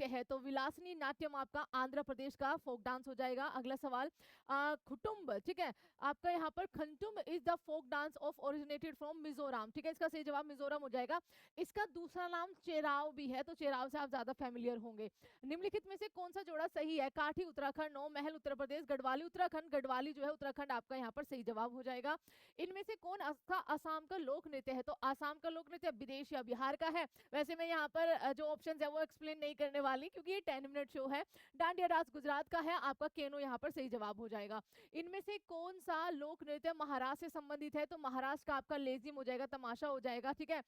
नृत्य है, तो विलासनी नाट्यम आपका आंध्र प्रदेश का फोक डांस हो जाएगा। अगला सवाल, खुटुम्ब, ठीक है, आपका यहाँ पर Khantum is the folk dance of originated from Mizoram, ठीक है, इसका सही जवाब मिजोरम हो जाएगा। इसका दूसरा नाम चेराव भी है, तो चेराव से आप ज्यादा फैमिलियर होंगे। निम्नलिखित में से कौन सा जोड़ा सही है? काठी उत्तराखंड, नौ महल उत्तर प्रदेश, गढ़वाली उत्तराखंड, गढ़वाली जो है उत्तराखंड आपका यहाँ पर सही जवाब हो जाएगा। इनमें से कौन आसाम का लोक नृत्य है? तो आसाम का लोक नृत्य विदेश या बिहार का है। वैसे मैं यहाँ पर जो ऑप्शन है वो एक्सप्लेन नहीं करने वाली, क्योंकि ये 10 मिनट शो है। डांडिया रास गुजरात का है, आपका केनो यहाँ पर सही जवाब हो जाएगा। इनमें से कौन सा लोक नृत्य महाराष्ट्र से संबंधित है? तो महाराष्ट्र का आपका लेजिम हो जाएगा, तमाशा हो जाएगा, ठीक है,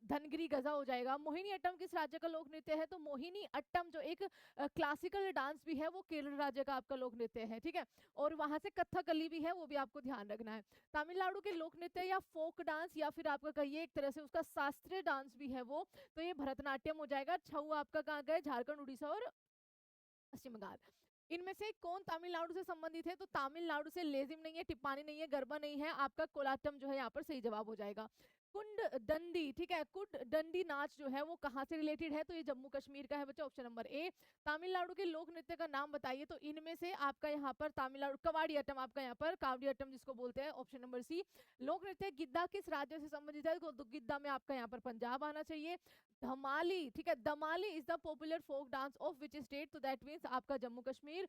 धनगिरी गजा हो जाएगा। मोहिनी अट्टम किस राज्य का लोक नृत्य है? तो मोहिनी अट्टम जो एक क्लासिकल डांस भी है, वो केरल राज्य का आपका लोक नृत्य है, ठीक है, और वहां से कथकली भी है, वो भी आपको ध्यान रखना है। तमिलनाडु के लोक नृत्य या फोक डांस या फिर आपका कहिए एक तरह से उसका शास्त्रीय डांस भी है वो, तो ये भरतनाट्यम हो जाएगा। छऊ आपका कहाँ गए? झारखंड, उड़ीसा और पश्चिम बंगाल। इनमें से कौन तमिलनाडु से संबंधित है? तो तमिलनाडु से लेजिम नहीं है, टिप्पानी नहीं है, गरबा नहीं है, आपका कोलाटम जो है यहाँ पर सही जवाब हो जाएगा। कुंड डंडी, ठीक है, कुंड डंडी नाच जो है वो कहाँ से रिलेटेड है? तो ये जम्मू कश्मीर का है बच्चा, ऑप्शन नंबर ए। तमिलनाडु के लोक नृत्य का नाम बताइए, तो इनमें से आपका यहाँ पर तमिलनाडु कवाडियाट्टम, आपका यहाँ पर कावडियाट्टम जिसको बोलते हैं, ऑप्शन नंबर सी। लोक नृत्य गिद्दा किस राज्य से संबंधित है? तो गिद्दा में आपका यहाँ पर पंजाब आना चाहिए। धमाली, ठीक है, Dhamali is the popular folk dance of which state? तो दैट मीन्स आपका जम्मू कश्मीर।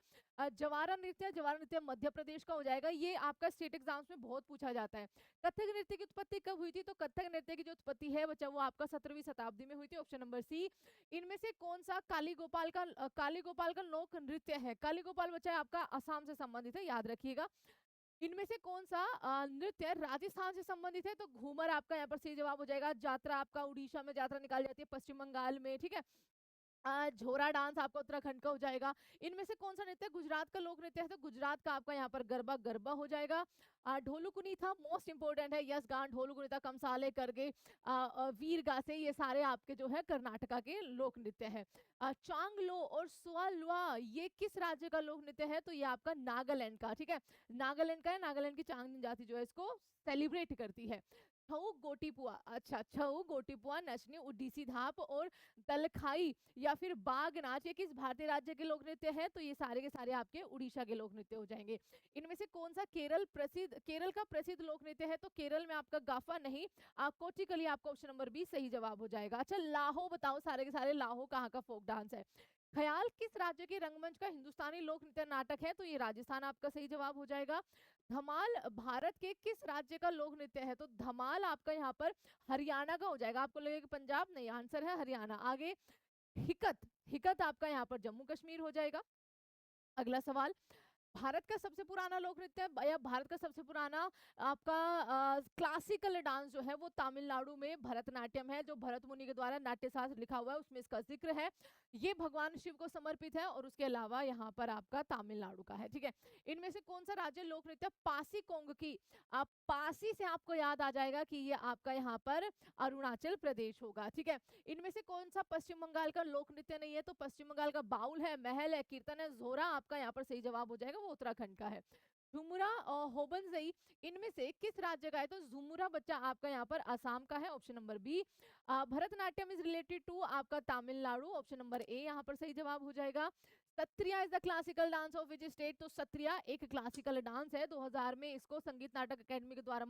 जवारा नृत्य, जवारा नृत्य मध्य प्रदेश का हो जाएगा, ये आपका स्टेट एग्जाम्स में बहुत पूछा जाता है। कथक नृत्य की उत्पत्ति कब हुई थी? तो कथक नृत्य की जो उत्पत्ति है बच्चा वो आपका 17वीं शताब्दी में हुई थी, ऑप्शन नंबर सी। इनमें से कौन सा काली गोपाल का लोक नृत्य है? काली गोपाल बच्चा आपका असम से संबंधित है, याद रखिएगा। इनमें से कौन सा नृत्य राजस्थान से संबंधित है? तो घूमर आपका यहाँ पर सही जवाब हो जाएगा। जात्रा आपका उड़ीसा में जात्रा निकाली जाती है, पश्चिम बंगाल में, ठीक है। झोरा डांस आपका उत्तराखंड का हो जाएगा। इनमें से कौन सा नृत्य गुजरात का लोक नृत्य है? तो गुजरात का आपका यहाँ पर गरबा गरबा हो जाएगा। ढोलू कुनीता मोस्ट इंपोर्टेंट है, यस गान, ढोलू कुनीता, कमसाले करके, वीर गासे, ये सारे आपके जो है कर्नाटका के लोक नृत्य है। चांगलो और सुआलुआ ये किस राज्य का लोक नृत्य है? तो ये आपका नागालैंड का, ठीक है, नागालैंड का है। नागालैंड की चांग जाति जो है इसको सेलिब्रेट करती है। छऊ गोटीपुआ, अच्छा, छऊ गोटीपुआ, नचनी, उडीसी धाप और दलखाई या फिर बाग नाच, ये किस भारतीय राज्य के लोक नृत्य है? तो ये सारे के सारे आपके उड़ीसा के लोक नृत्य हो जाएंगे। इनमें से कौन सा केरल का प्रसिद्ध लोक नृत्य है? तो केरल में आपका गाफा नहीं, कोचिकली आपका ऑप्शन नंबर बी सही जवाब हो जाएगा। अच्छा, लाहो बताओ, सारे के सारे लाहो कहाँ का फोक डांस है? ख्याल किस राज्य के रंगमंच का हिंदुस्तानी लोक नृत्य नाटक है? तो ये राजस्थान आपका सही जवाब हो जाएगा। धमाल भारत के किस राज्य का लोक नृत्य है? तो धमाल आपका यहाँ पर हरियाणा का हो जाएगा। आपको लगेगा पंजाब, नहीं, आंसर है हरियाणा। आगे हिकत, हिकत आपका यहाँ पर जम्मू कश्मीर हो जाएगा। अगला सवाल, भारत का सबसे पुराना लोक नृत्य या भारत का सबसे पुराना आपका क्लासिकल डांस जो है वो तमिलनाडु में भरतनाट्यम है, जो भरत मुनि के द्वारा नाट्य शास्त्र लिखा हुआ है उसमें इसका जिक्र है। ये भगवान शिव को समर्पित है और उसके अलावा यहाँ पर आपका तमिलनाडु का है, ठीक है। इनमें से कौन सा राज्य लोक नृत्य पासी कोंग की, आप पासी से आपको याद आ जाएगा कि ये आपका यहाँ पर अरुणाचल प्रदेश होगा, ठीक है। इनमें से कौन सा पश्चिम बंगाल का लोक नृत्य नहीं है? तो पश्चिम बंगाल का बाउल है, महल है, कीर्तन है, जोरा आपका यहाँ पर सही जवाब हो जाएगा, वो उत्तराखंड का है। झुमुरा और होबनजई इनमें से किस राज्य का है? तो झुमुरा बच्चा आपका यहाँ पर असम का है, option number B. Bharatanatyam is related to आपका तमिलनाडु, ऑप्शन नंबर ए यहाँ पर सही जवाब हो जाएगा। Sattriya is the classical dance of which state? तो सत्रिया एक क्लासिकल डांस है, 2000 में इसको संगीत नाटक अकेडमी के द्वारा